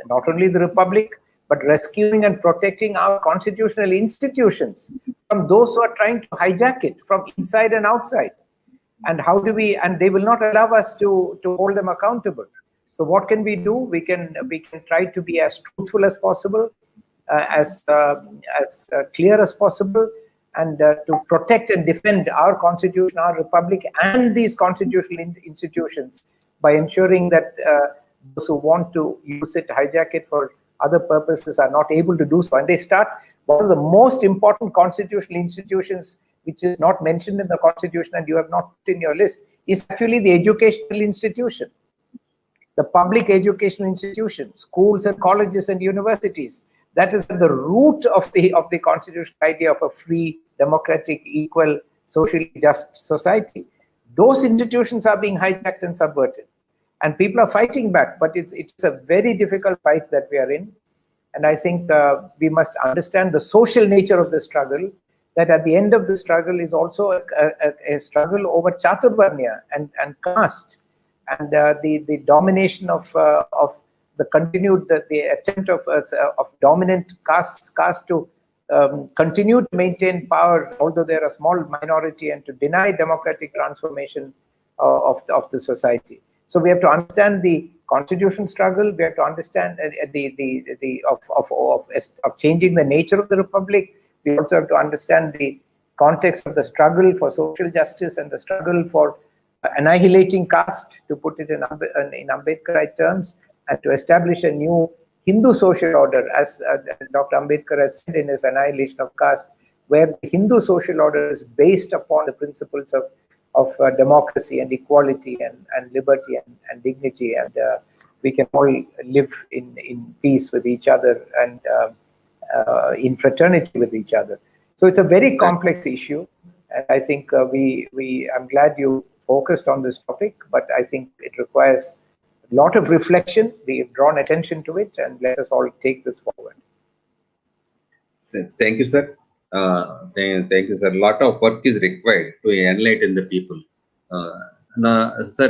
S3: not only the republic, but rescuing and protecting our constitutional institutions from those who are trying to hijack it from inside and outside. And how do we? And they will not allow us to hold them accountable. So what can we do? We can try to be as truthful as possible, as clear as possible, and to protect and defend our constitution, our republic, and these constitutional institutions by ensuring that those who want to use it, hijack it for other purposes, are not able to do so. And they start, one of the most important constitutional institutions, which is not mentioned in the constitution and you have not put in your list, is actually the educational institution, the public educational institution, schools and colleges and universities. That is at the root of the constitutional idea of a free, democratic, equal, socially just society. Those institutions are being hijacked and subverted, and people are fighting back. But it's a very difficult fight that we are in, and I think we must understand the social nature of the struggle. That at the end of the struggle is also a struggle over chaturvarnya and caste, and the domination of the continued the attempt of dominant caste to continue to maintain power, although they're a small minority, and to deny democratic transformation of the society. So we have to understand the constitutional struggle. We have to understand of changing the nature of the republic. We also have to understand the context of the struggle for social justice and the struggle for annihilating caste, to put it in Ambedkarite terms, and to establish a new Hindu social order, as Dr. Ambedkar has said in his Annihilation of Caste, where the Hindu social order is based upon the principles of democracy and equality and liberty and dignity, and we can all live in peace with each other and in fraternity with each other. So it's a very complex issue, And I think I'm glad you focused on this topic, but I think it requires a lot of reflection. We've drawn attention to it, and let us all take this forward.
S1: Thank you, sir. Thank you, sir. A lot of work is required to enlighten the people. Now, sir,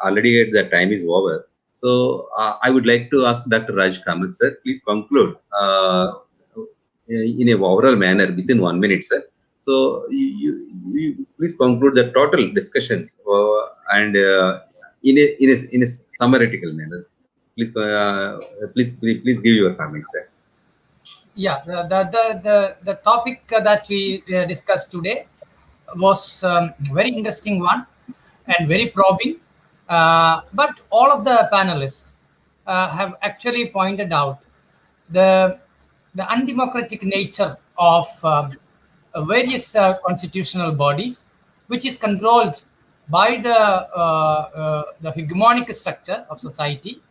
S1: already the time is over. So I would like to ask Dr. Komath, sir, please conclude in a overall manner within 1 minute, sir. So you please conclude the total discussions and in a summarical manner. Please give your comments, sir.
S2: Yeah, the topic that we discussed today was very interesting one and very probing. But all of the panelists have actually pointed out the undemocratic nature of various constitutional bodies, which is controlled by the hegemonic structure of society,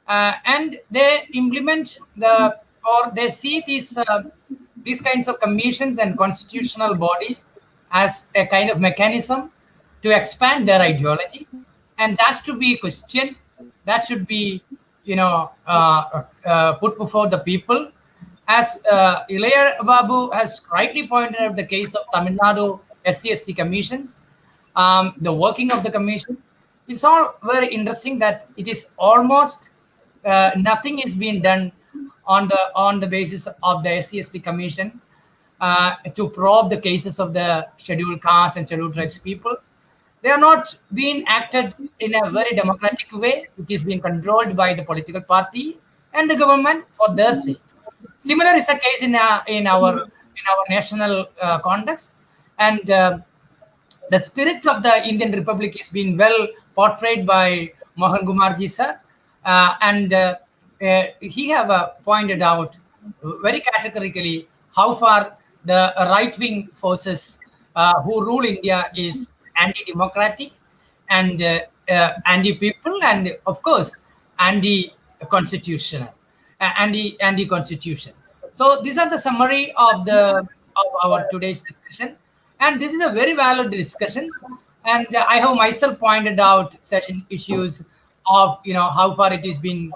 S2: and they implement they see these kinds of commissions and constitutional bodies as a kind of mechanism to expand their ideology, and that's to be questioned. That should be, put before the people. As Illayababu has rightly pointed out the case of Tamil Nadu SC/ST commissions, the working of the commission, it's all very interesting that it is almost nothing is being done on the basis of the SC/ST commission to probe the cases of the scheduled caste and scheduled tribes people. They are not being acted in a very democratic way. It is being controlled by the political party and the government for their sake. Similar is the case in our national context, and the spirit of the Indian Republic is being well portrayed by Mohan Gumarji sir, and he have pointed out very categorically how far the right-wing forces who rule India is anti-democratic and anti-people, and of course anti-constitutional, anti-constitution. So these are the summary of our today's discussion, and this is a very valid discussions. And I have myself pointed out certain issues of how far it is being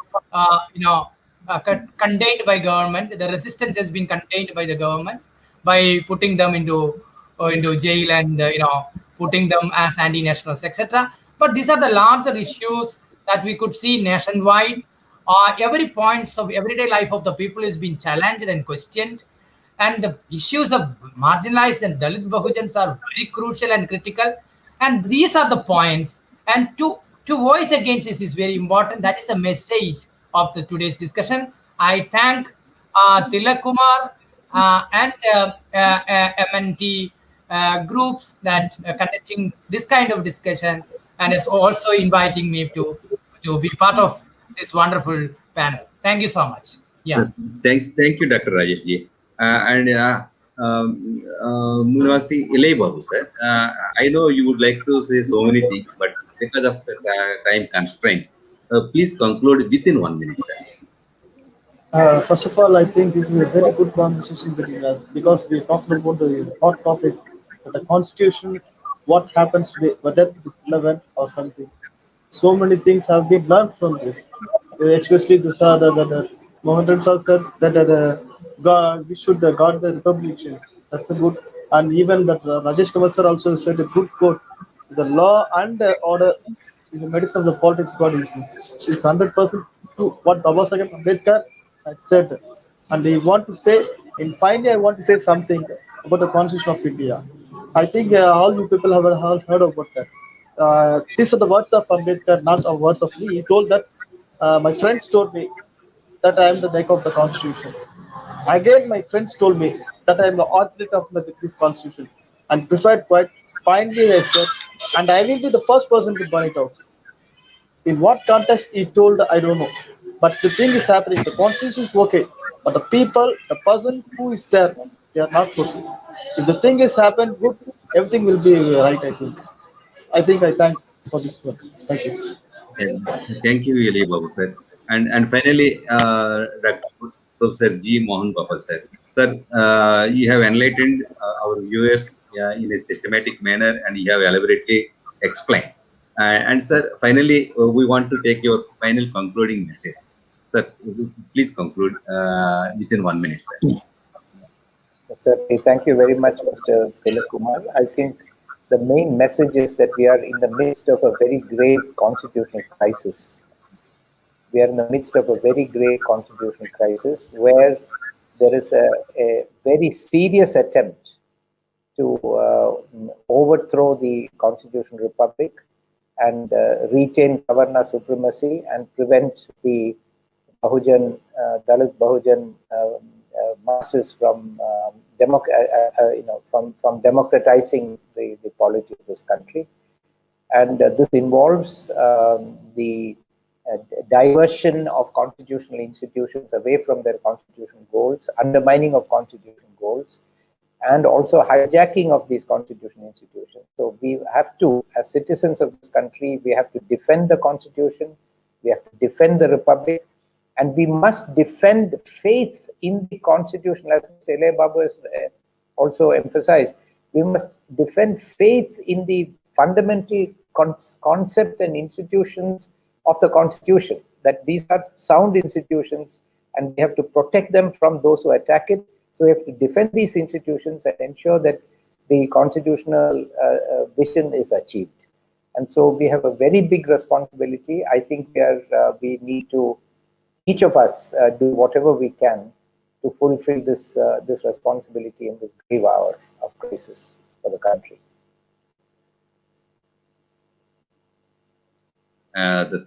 S2: contained by government. The resistance has been contained by the government by putting them into jail and putting them as anti-nationals, etc. But these are the larger issues that we could see nationwide. Every points of everyday life of the people is being challenged and questioned, and the issues of marginalized and Dalit Bahujans are very crucial and critical. And these are the points, and to voice against this is very important. That is the message of today's discussion. I thank Tilak Kumar and MNT groups that conducting this kind of discussion, and is also inviting me to be part of this wonderful panel. Thank you so much. Yeah.
S1: Thank you, Dr. Rajesh ji. And Mn.Prof Illayababu sir, I know you would like to say so many things, but because of time constraint, please conclude within 1 minute, sir.
S4: First of all, I think this is a very good conversation between us because we talked about the hot topics, the constitution, what happens today, whether it is relevant or something. So many things have been learned from this, especially the Mohan sir said that we should guard the republicans. That's a good, and even that Rajesh Komath sir also said a good quote. The law and the order is the medicine of the politics body. Is 100% true what Baba Sahib Ambedkar had said. And I want to say, finally, I want to say something about the Constitution of India. I think all you people have heard about that. These are the words of Ambedkar, not the words of me. He told that my friends told me that I am the neck of the Constitution. Again, my friends told me that I am the architect of this Constitution. And preferred quite finally, I said, and I will be the first person to burn it out. In what context he told, I don't know. But the thing is happening. The Constitution is okay. But the people, the person who is there, they are not good. If the thing is happened good, everything will be right, I think. I thank for this one. Thank you.
S1: Thank you, Illayababu sir. And finally, Dr. Professor G.Mohan Gopal sir. Sir, you have enlightened our viewers in a systematic manner, and you have elaborately explained. And sir, finally, we want to take your final concluding message. Sir, please conclude within 1 minute, sir.
S3: Certainly. Thank you very much, Mr. Kumar. I think the main message is that we are in the midst of a very grave constitutional crisis. We are in the midst of a very grave constitutional crisis where there is a very serious attempt to overthrow the constitutional republic and retain Savarna supremacy and prevent the Bahujan, Dalit Bahujan masses from from democratizing the polity of this country. And this involves the diversion of constitutional institutions away from their constitutional goals, undermining of constitutional goals, and also hijacking of these constitutional institutions. So we have to, as citizens of this country, we have to defend the constitution, we have to defend the republic, and we must defend faith in the constitution, as Mr. Illayababu has also emphasized. We must defend faith in the fundamental concept and institutions of the constitution, that these are sound institutions and we have to protect them from those who attack it. So we have to defend these institutions and ensure that the constitutional vision is achieved. And so we have a very big responsibility. I think we need to, each of us, do whatever we can to fulfill this responsibility in this grave hour of crisis for the country.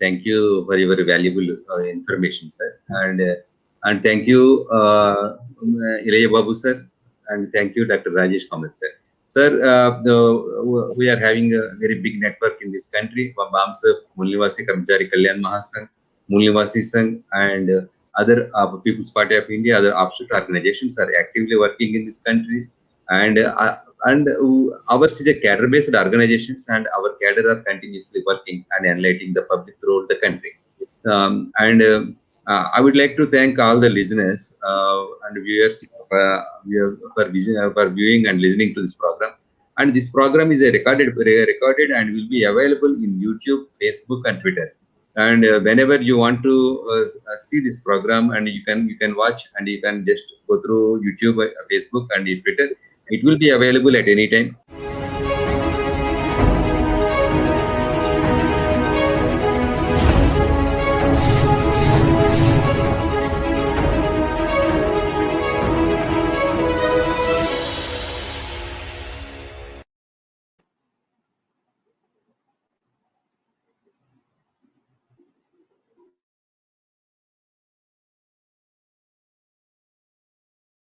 S1: Thank you for your very valuable information, sir, and thank you, Illayababu sir, and thank you, Dr. Rajesh Komath sir. Sir, we are having a very big network in this country. BAMSA, Mulnivasi Karmachari Kalyan Mahasangh, Mulnivasi Sangh, and other People's Party of India, other offshoot organizations are actively working in this country. And ours is a cadre-based organizations, and our cadre are continuously working and enlightening the public throughout the country. I would like to thank all the listeners and viewers for viewing and listening to this program. And this program is recorded and will be available in YouTube, Facebook, and Twitter. And whenever you want to see this program, and you can watch, and you can just go through YouTube, Facebook, and Twitter. It will be available at any time.